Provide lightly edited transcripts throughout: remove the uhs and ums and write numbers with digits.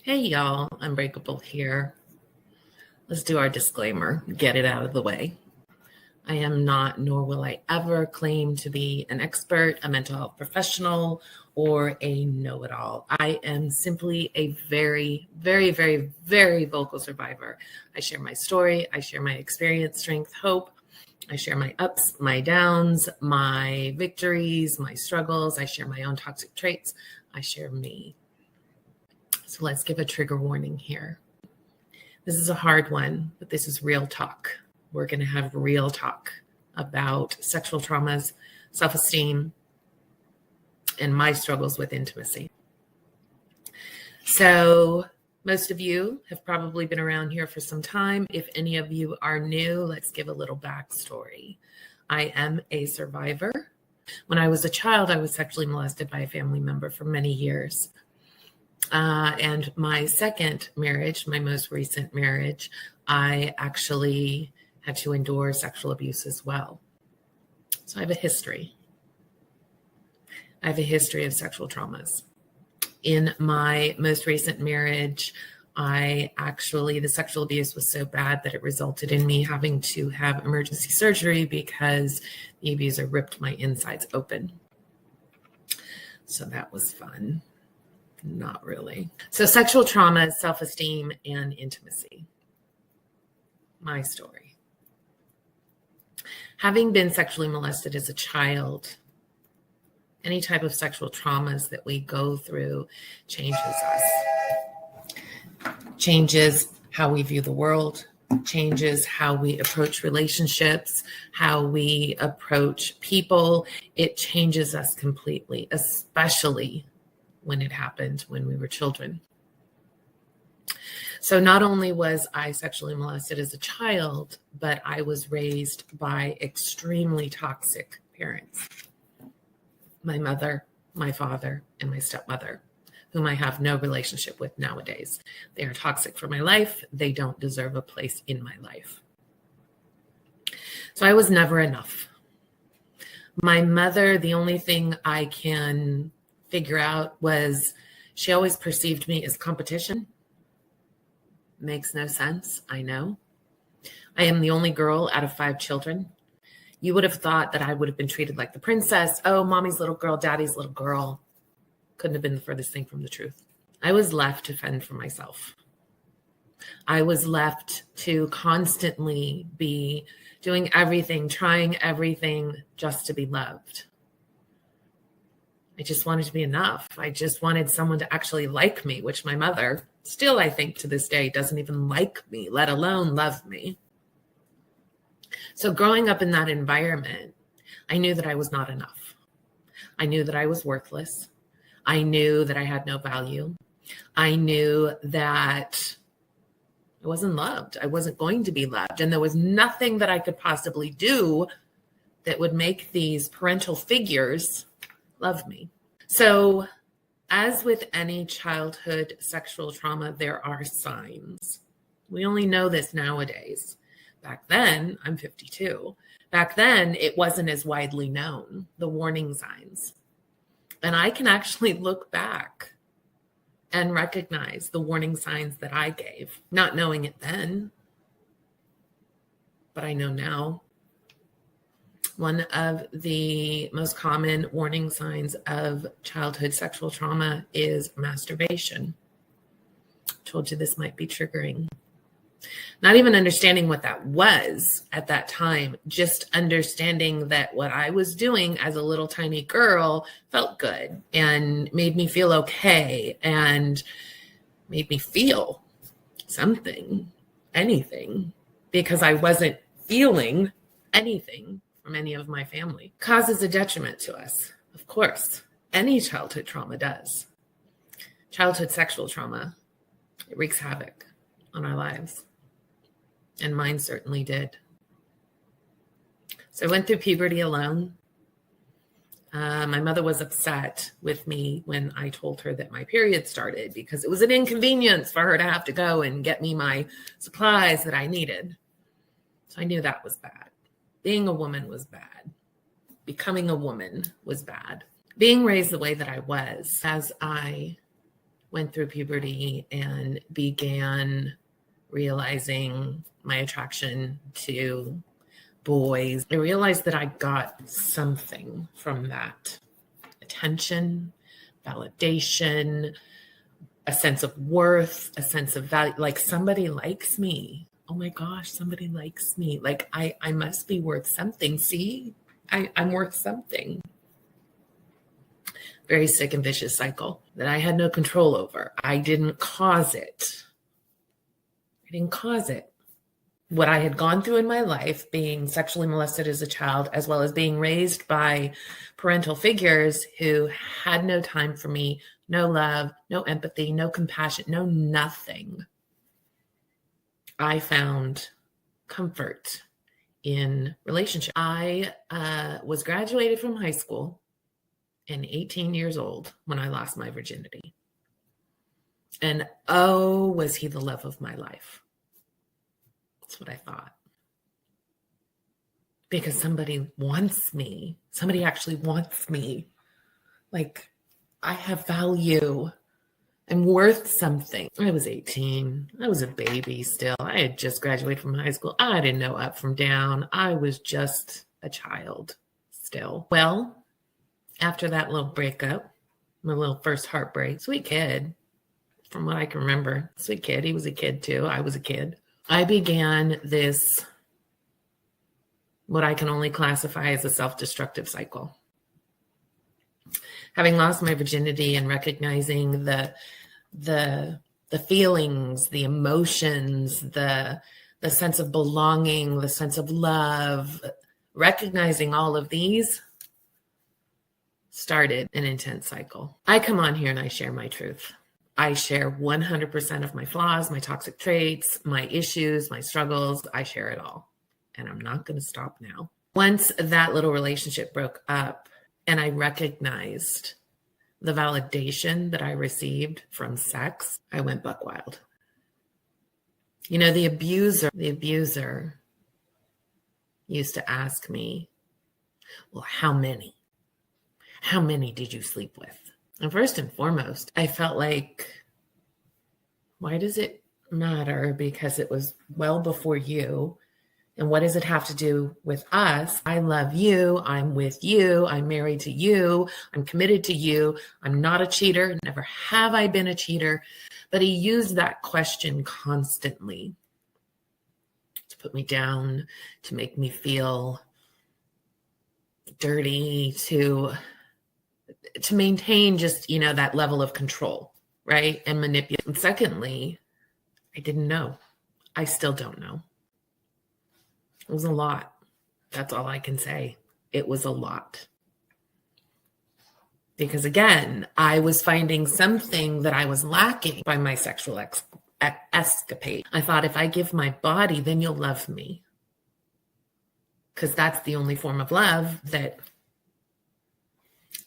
Hey y'all, Unbreakable here. Let's do our disclaimer, get it out of the way. I am not, nor will I ever claim to be an expert, a mental health professional, or a know-it-all. I am simply a very, very, very, very vocal survivor. I share my story, I share my experience, strength, hope. I share my ups, my downs, my victories, my struggles. I share my own toxic traits. I share me. So let's give a trigger warning here. This is a hard one, but this is real talk. We're going to have real talk about sexual traumas, self-esteem, and my struggles with intimacy. So most of you have probably been around here for some time. If any of you are new, let's give a little backstory. I am a survivor. When I was a child, I was sexually molested by a family member for many years. And my second marriage, my most recent marriage, I actually had to endure sexual abuse as well. So I have a history. I have a history of sexual traumas. In my most recent marriage, the sexual abuse was so bad that it resulted in me having to have emergency surgery because the abuser ripped my insides open. So that was fun. Not really. So sexual trauma, self-esteem, and intimacy. My story. Having been sexually molested as a child, any type of sexual traumas that we go through changes us. Changes how we view the world, changes how we approach relationships, how we approach people. It changes us completely, especially when it happened when we were children. So not only was I sexually molested as a child, but I was raised by extremely toxic parents. My mother, my father, and my stepmother, whom I have no relationship with nowadays. They are toxic for my life. They don't deserve a place in my life. So I was never enough. My mother, the only thing I can figure out was she always perceived me as competition. Makes no sense, I know. I am the only girl out of 5 children. You would have thought that I would have been treated like the princess. Oh, mommy's little girl, daddy's little girl. Couldn't have been the furthest thing from the truth. I was left to fend for myself. I was left to constantly be doing everything, trying everything just to be loved. I just wanted to be enough. I just wanted someone to actually like me, which my mother still, I think to this day, doesn't even like me, let alone love me. So growing up in that environment, I knew that I was not enough. I knew that I was worthless. I knew that I had no value. I knew that I wasn't loved. I wasn't going to be loved. And there was nothing that I could possibly do that would make these parental figures love me. So as with any childhood sexual trauma, there are signs. We only know this nowadays. Back then, I'm 52. Back then, it wasn't as widely known, the warning signs. And I can actually look back and recognize the warning signs that I gave, not knowing it then, but I know now. One of the most common warning signs of childhood sexual trauma is masturbation. I told you this might be triggering. Not even understanding what that was at that time, just understanding that what I was doing as a little tiny girl felt good and made me feel okay and made me feel something, anything, because I wasn't feeling anything from any of my family. Causes a detriment to us, of course. Any childhood trauma does. Childhood sexual trauma, it wreaks havoc on our lives. And mine certainly did. So I went through puberty alone. My mother was upset with me when I told her that my period started because it was an inconvenience for her to have to go and get me my supplies that I needed. So I knew that was bad. Being a woman was bad. Becoming a woman was bad. Being raised the way that I was, as I went through puberty and began realizing my attraction to boys, I realized that I got something from that: attention, validation, a sense of worth, a sense of value. Like, somebody likes me. Oh my gosh, somebody likes me. Like, I must be worth something. See, I'm worth something. Very sick and vicious cycle that I had no control over. I didn't cause it. What I had gone through in my life, being sexually molested as a child, as well as being raised by parental figures who had no time for me, no love, no empathy, no compassion, no nothing. I found comfort in relationship. I was graduated from high school and 18 years old when I lost my virginity. And oh, was he the love of my life? That's what I thought. Because somebody wants me. Somebody actually wants me. Like, I have value. I'm worth something. I was 18. I was a baby still. I had just graduated from high school. I didn't know up from down. I was just a child still. Well, after that little breakup, my little first heartbreak, sweet kid, from what I can remember, sweet kid. He was a kid too. I was a kid. I began this, what I can only classify as a self-destructive cycle. Having lost my virginity and recognizing the feelings, the emotions, the sense of belonging, the sense of love, recognizing all of these started an intense cycle. I come on here and I share my truth. I share 100% of my flaws, my toxic traits, my issues, my struggles. I share it all. And I'm not going to stop now. Once that little relationship broke up and I recognized the validation that I received from sex, I went buck wild. You know, the abuser used to ask me, well, how many? How many did you sleep with? And first and foremost, I felt like, why does it matter? Because it was well before you. And what does it have to do with us? I love you. I'm with you. I'm married to you. I'm committed to you. I'm not a cheater. Never have I been a cheater. But he used that question constantly to put me down, to make me feel dirty, to maintain just, you know, that level of control, right? And manipulate. And secondly, I didn't know. I still don't know. It was a lot. That's all I can say. It was a lot. Because again, I was finding something that I was lacking by my sexual escapade. I thought, if I give my body, then you'll love me. Because that's the only form of love that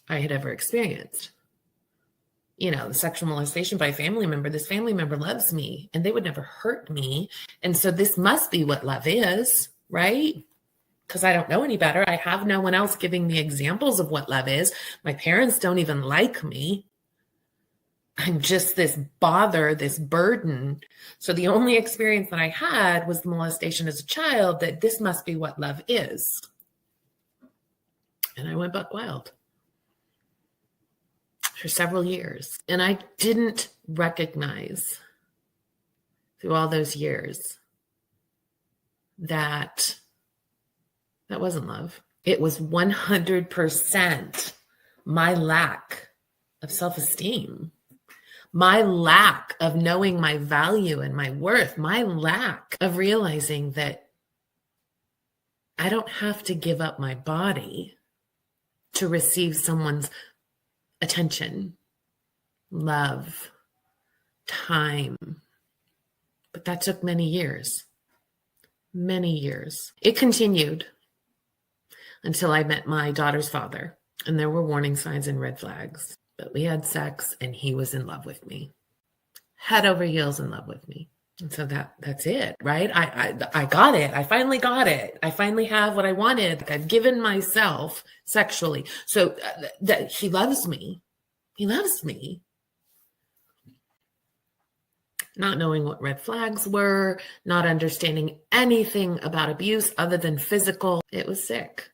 I had ever experienced. You know, the sexual molestation by a family member. This family member loves me and they would never hurt me. And so this must be what love is, right? Because I don't know any better. I have no one else giving me examples of what love is. My parents don't even like me. I'm just this bother, this burden. So the only experience that I had was the molestation as a child, that this must be what love is. And I went buck wild for several years. And I didn't recognize through all those years that wasn't love. It was 100% my lack of self-esteem, my lack of knowing my value and my worth, my lack of realizing that I don't have to give up my body to receive someone's attention, love, time. But that took many years. Many years. It continued until I met my daughter's father, and there were warning signs and red flags. But we had sex, and he was in love with me, head over heels in love with me. And so that's it, right? I got it. I finally got it. I finally have what I wanted. I've given myself sexually. So that he loves me. He loves me. not knowing what red flags were, not understanding anything about abuse other than physical. It was sick.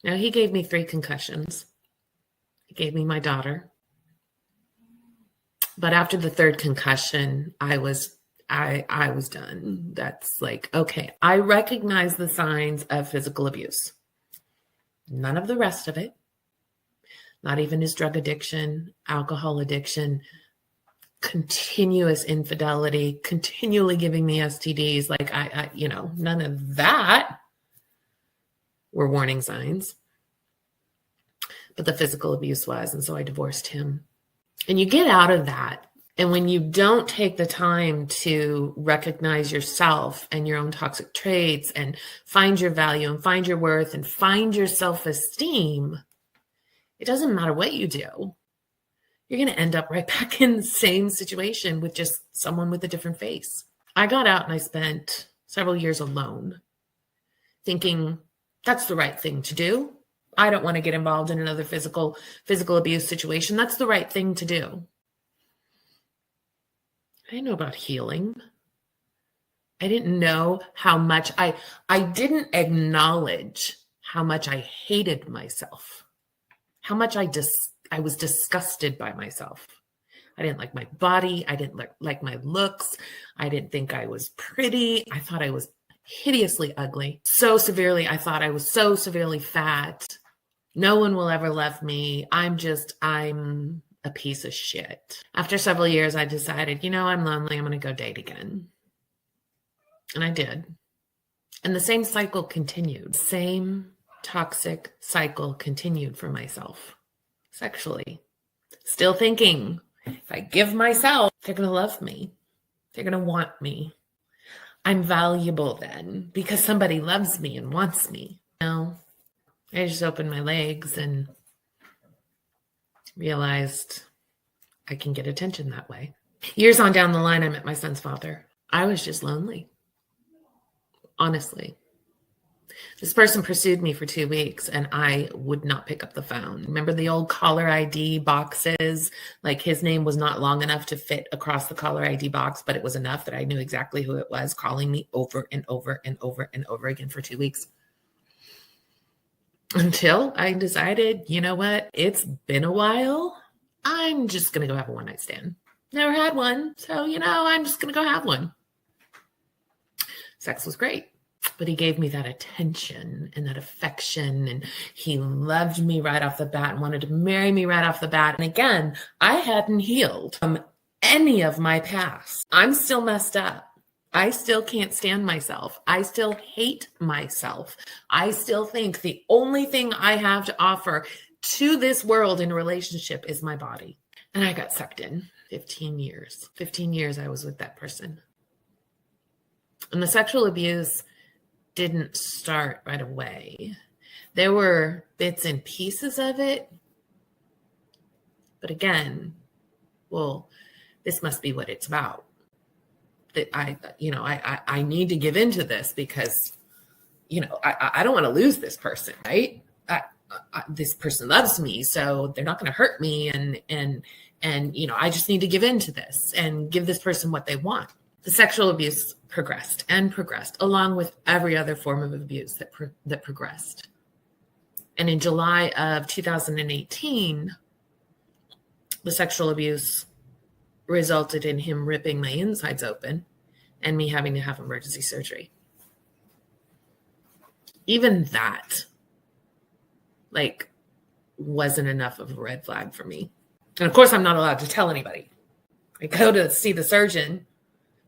Now, he gave me 3 concussions. He gave me my daughter. But after the 3rd concussion, I was done. That's like, okay, I recognize the signs of physical abuse. None of the rest of it. Not even his drug addiction, alcohol addiction, continuous infidelity, continually giving me STDs. Like none of that were warning signs. But the physical abuse was, and so I divorced him. And you get out of that. And when you don't take the time to recognize yourself and your own toxic traits and find your value and find your worth and find your self-esteem, it doesn't matter what you do. You're going to end up right back in the same situation with just someone with a different face. I got out and I spent several years alone thinking that's the right thing to do. I don't want to get involved in another physical abuse situation. That's the right thing to do. I didn't know about healing. I didn't know how much I didn't acknowledge how much I hated myself, how much I was disgusted by myself. I didn't like my body. I didn't like my looks. I didn't think I was pretty. I thought I was hideously ugly. So severely, I thought I was so severely fat. No one will ever love me. I'm a piece of shit. After several years, I decided, I'm lonely. I'm going to go date again. And I did. And the same cycle continued. Same toxic cycle continued for myself sexually. Still thinking, if I give myself, they're going to love me. They're going to want me. I'm valuable then because somebody loves me and wants me. I just opened my legs and realized I can get attention that way. Years on down the line, I met my son's father. I was just lonely. Honestly. This person pursued me for 2 weeks and I would not pick up the phone. Remember the old caller ID boxes? Like his name was not long enough to fit across the caller ID box, but it was enough that I knew exactly who it was calling me over and over and over and over again for 2 weeks. Until I decided, you know what? It's been a while. I'm just going to go have a one-night stand. Never had one. So, I'm just going to go have one. Sex was great. But he gave me that attention and that affection. And he loved me right off the bat and wanted to marry me right off the bat. And again, I hadn't healed from any of my past. I'm still messed up. I still can't stand myself. I still hate myself. I still think the only thing I have to offer to this world in a relationship is my body. And I got sucked in 15 years. 15 years I was with that person. And the sexual abuse didn't start right away. There were bits and pieces of it. But again, well, this must be what it's about. That I need to give into this because, I don't want to lose this person, right? This person loves me, so they're not going to hurt me. And I just need to give into this and give this person what they want. The sexual abuse progressed along with every other form of abuse that progressed. And in July of 2018, the sexual abuse resulted in him ripping my insides open and me having to have emergency surgery. Even that, wasn't enough of a red flag for me. And of course, I'm not allowed to tell anybody. I go to see the surgeon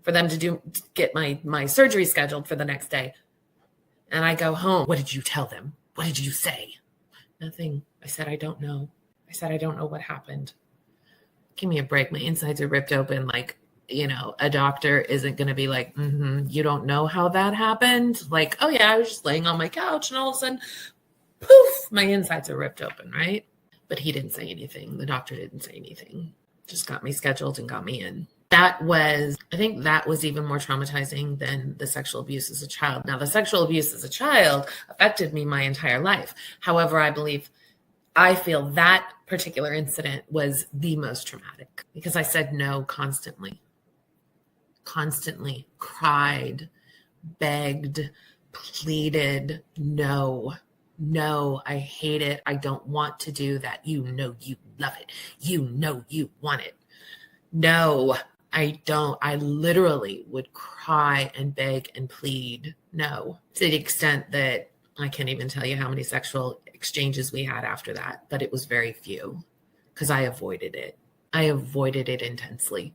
for them to get my surgery scheduled for the next day. And I go home. What did you tell them? What did you say? Nothing. I said, I don't know. I don't know what happened. Give me a break. My insides are ripped open. A doctor isn't going to be like, you don't know how that happened? Oh yeah, I was just laying on my couch and all of a sudden, poof, my insides are ripped open, right? But he didn't say anything. The doctor didn't say anything. Just got me scheduled and got me in. I think that was even more traumatizing than the sexual abuse as a child. Now, the sexual abuse as a child affected me my entire life. However, I feel that particular incident was the most traumatic because I said no constantly. constantly cried, begged, pleaded, no, I hate it. I don't want to do that. You know, you love it. You know, you want it. No, I don't. I literally would cry and beg and plead no, to the extent that I can't even tell you how many sexual exchanges we had after that, but it was very few because I avoided it. I avoided it intensely.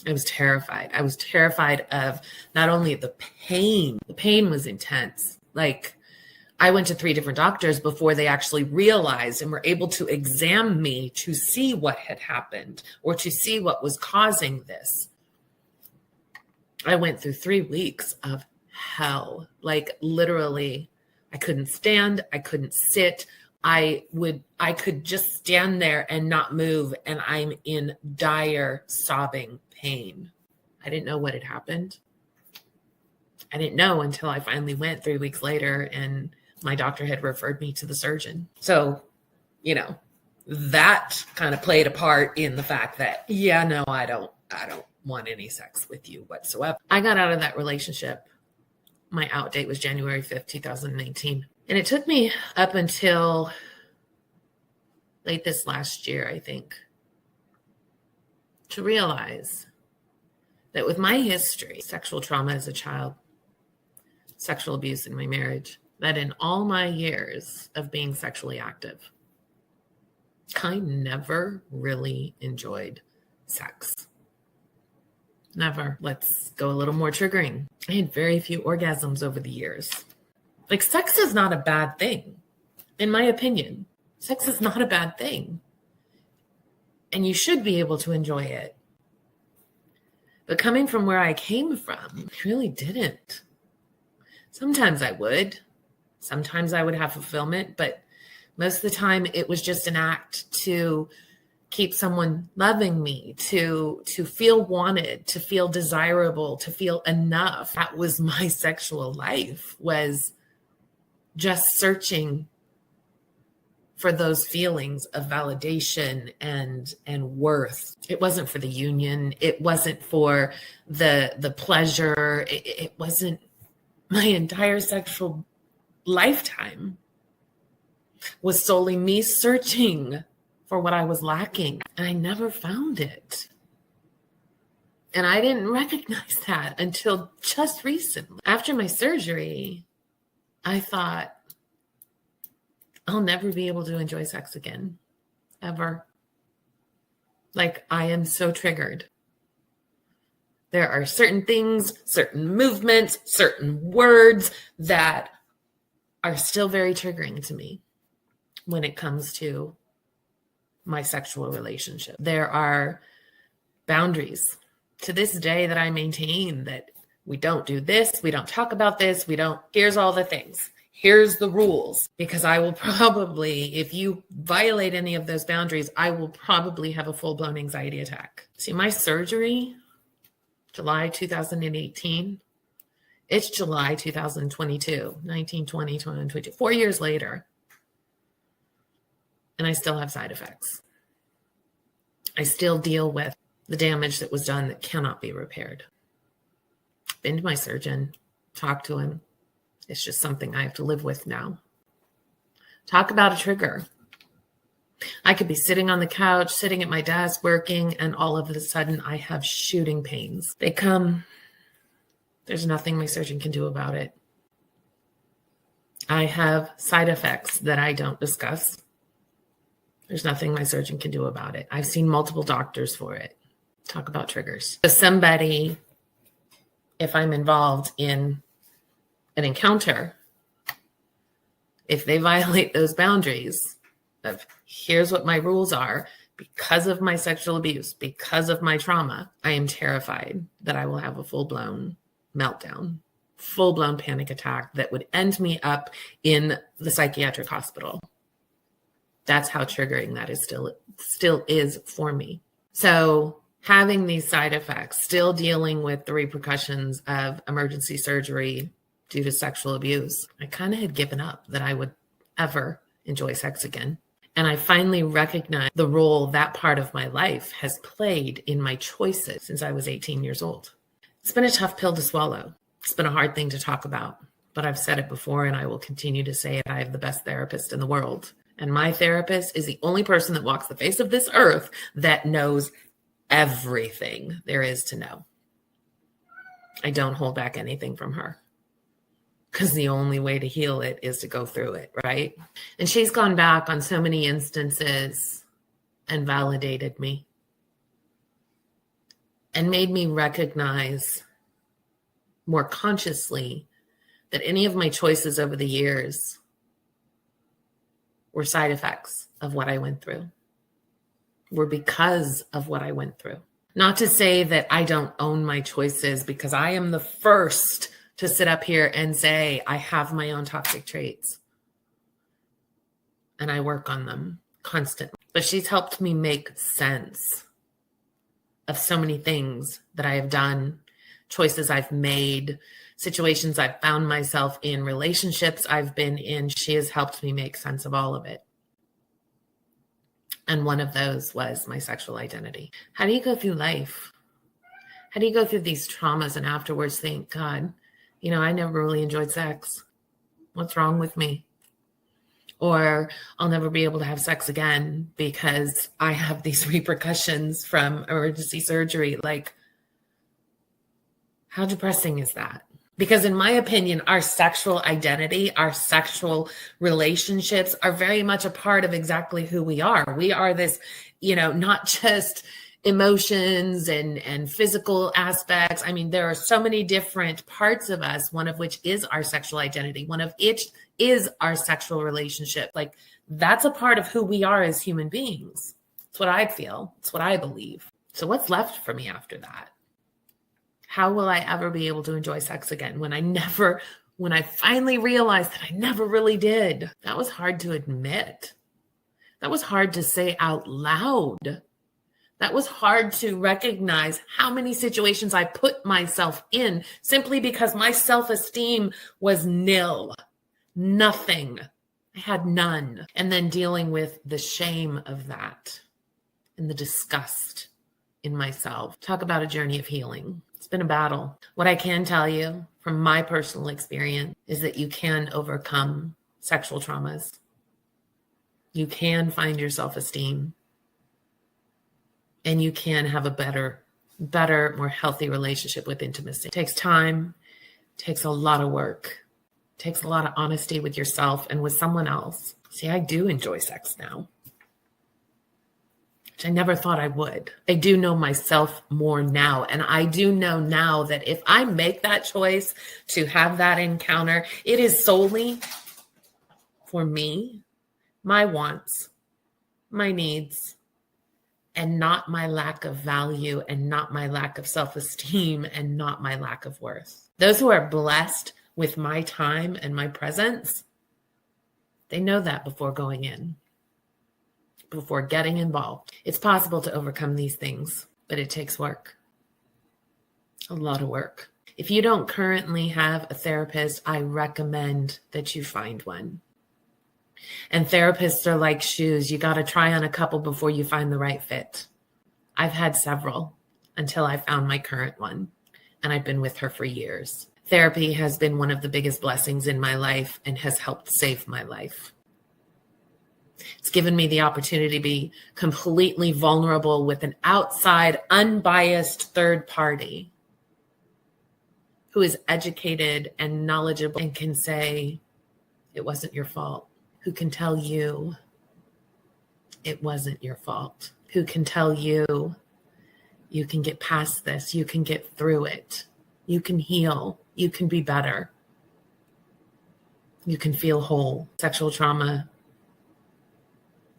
I was terrified. I was terrified of not only the pain was intense. Like, I went to 3 different doctors before they actually realized and were able to examine me to see what had happened or to see what was causing this. I went through 3 weeks of hell. Like, literally, I couldn't stand, I couldn't sit. I could just stand there and not move, and I'm in dire sobbing pain. I didn't know what had happened. I didn't know until I finally went 3 weeks later, and my doctor had referred me to the surgeon. So, you know, that kind of played a part in the fact that, yeah, no, I don't want any sex with you whatsoever. I got out of that relationship. My out date was January 5th, 2019. And it took me up until late this last year, I think, to realize that with my history, sexual trauma as a child, sexual abuse in my marriage, that in all my years of being sexually active, I never really enjoyed sex. Never. Let's go a little more triggering. I had very few orgasms over the years. Like, sex is not a bad thing, in my opinion. Sex is not a bad thing. And you should be able to enjoy it. But coming from where I came from, I really didn't. Sometimes I would. Sometimes I would have fulfillment, but most of the time it was just an act to keep someone loving me, to feel wanted, to feel desirable, to feel enough. That was my sexual life, was just searching for those feelings of validation and worth. It wasn't for the union. It wasn't for the pleasure. It wasn't my entire sexual lifetime was solely me searching for what I was lacking. And I never found it. And I didn't recognize that until just recently. After my surgery, I thought, I'll never be able to enjoy sex again, ever. Like, I am so triggered. There are certain things, certain movements, certain words that are still very triggering to me when it comes to my sexual relationship. There are boundaries to this day that I maintain, that we don't do this, we don't talk about this, here's all the things. Here's the rules, because I will probably, if you violate any of those boundaries, I will probably have a full-blown anxiety attack. See, my surgery, July 2018, it's July 2022, 19, 20, 21, 22, 4 years later, and I still have side effects. I still deal with the damage that was done that cannot be repaired. Been to my surgeon, talked to him. It's just something I have to live with now. Talk about a trigger. I could be sitting on the couch, sitting at my desk, working, and all of a sudden I have shooting pains. They come. There's nothing my surgeon can do about it. I have side effects that I don't discuss. There's nothing my surgeon can do about it. I've seen multiple doctors for it. Talk about triggers. So somebody, if I'm involved in an encounter, if they violate those boundaries of here's what my rules are, because of my sexual abuse, because of my trauma, I am terrified that I will have a full-blown meltdown, full-blown panic attack that would end me up in the psychiatric hospital. That's how triggering that is still is for me. So having these side effects, still dealing with the repercussions of emergency surgery due to sexual abuse, I kind of had given up that I would ever enjoy sex again. And I finally recognized the role that part of my life has played in my choices since I was 18 years old. It's been a tough pill to swallow. It's been a hard thing to talk about, but I've said it before and I will continue to say it. I have the best therapist in the world. And my therapist is the only person that walks the face of this earth that knows everything there is to know. I don't hold back anything from her because the only way to heal it is to go through it, right? And she's gone back on so many instances and validated me and made me recognize more consciously that any of my choices over the years were side effects of what I went through, were because of what I went through. Not to say that I don't own my choices, because I am the first to sit up here and say I have my own toxic traits and I work on them constantly. But she's helped me make sense of so many things that I have done, choices I've made, situations I've found myself in, relationships I've been in. She has helped me make sense of all of it. And one of those was my sexual identity. How do you go through life? How do you go through these traumas and afterwards think, God, I never really enjoyed sex. What's wrong with me? Or I'll never be able to have sex again because I have these repercussions from emergency surgery. Like, how depressing is that? Because in my opinion, our sexual identity, our sexual relationships are very much a part of exactly who we are. We are this, not just emotions and physical aspects. I mean, there are so many different parts of us, one of which is our sexual identity. One of which is our sexual relationship. Like, that's a part of who we are as human beings. It's what I feel. It's what I believe. So what's left for me after that? How will I ever be able to enjoy sex again when I finally realized that I never really did? That was hard to admit. That was hard to say out loud. That was hard to recognize how many situations I put myself in simply because my self-esteem was nil. Nothing. I had none. And then dealing with the shame of that and the disgust in myself. Talk about a journey of healing. It's been a battle. What I can tell you from my personal experience is that you can overcome sexual traumas. You can find your self-esteem. And you can have a better, more healthy relationship with intimacy. It takes time. It takes a lot of work. It takes a lot of honesty with yourself and with someone else. See, I do enjoy sex now, which I never thought I would. I do know myself more now. And I do know now that if I make that choice to have that encounter, it is solely for me, my wants, my needs, and not my lack of value and not my lack of self-esteem and not my lack of worth. Those who are blessed with my time and my presence, they know that before going in. Before getting involved. It's possible to overcome these things, but it takes work. A lot of work. If you don't currently have a therapist, I recommend that you find one. And therapists are like shoes. You got to try on a couple before you find the right fit. I've had several until I found my current one, and I've been with her for years. Therapy has been one of the biggest blessings in my life and has helped save my life. It's given me the opportunity to be completely vulnerable with an outside, unbiased third party who is educated and knowledgeable and can say, it wasn't your fault. Who can tell you it wasn't your fault. Who can tell you you can get past this. You can get through it. You can heal. You can be better. You can feel whole. Sexual trauma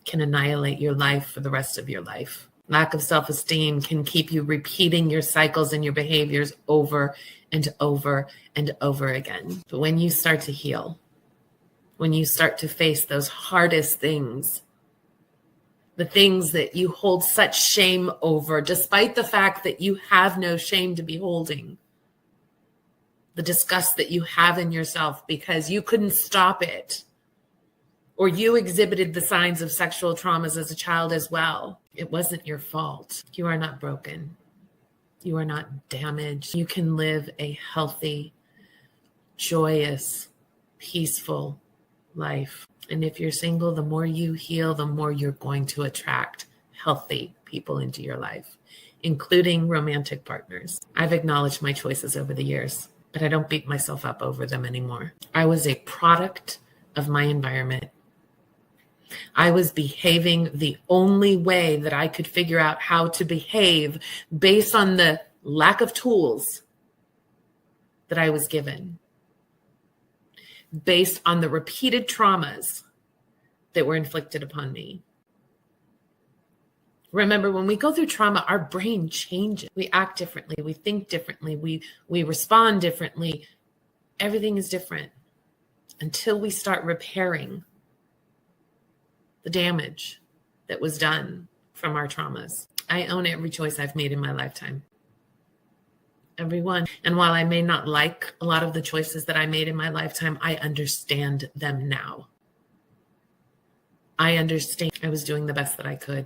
can annihilate your life for the rest of your life. Lack of self-esteem can keep you repeating your cycles and your behaviors over and over and over again. But when you start to heal, when you start to face those hardest things, the things that you hold such shame over, despite the fact that you have no shame to be holding, the disgust that you have in yourself because you couldn't stop it, or you exhibited the signs of sexual traumas as a child as well. It wasn't your fault. You are not broken. You are not damaged. You can live a healthy, joyous, peaceful life. And if you're single, the more you heal, the more you're going to attract healthy people into your life, including romantic partners. I've acknowledged my choices over the years, but I don't beat myself up over them anymore. I was a product of my environment. I was behaving the only way that I could figure out how to behave based on the lack of tools that I was given, based on the repeated traumas that were inflicted upon me. Remember, when we go through trauma, our brain changes. We act differently. We think differently. We respond differently. Everything is different until we start repairing the damage that was done from our traumas. I own every choice I've made in my lifetime. Every one. And while I may not like a lot of the choices that I made in my lifetime, I understand them now. I understand I was doing the best that I could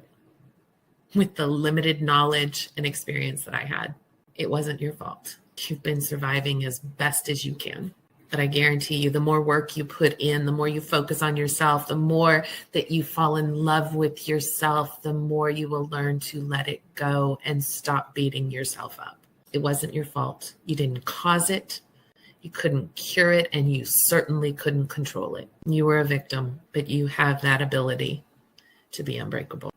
with the limited knowledge and experience that I had. It wasn't your fault. You've been surviving as best as you can. But I guarantee you, the more work you put in, the more you focus on yourself, the more that you fall in love with yourself, the more you will learn to let it go and stop beating yourself up. It wasn't your fault. You didn't cause it. You couldn't cure it, and you certainly couldn't control it. You were a victim, but you have that ability to be unbreakable.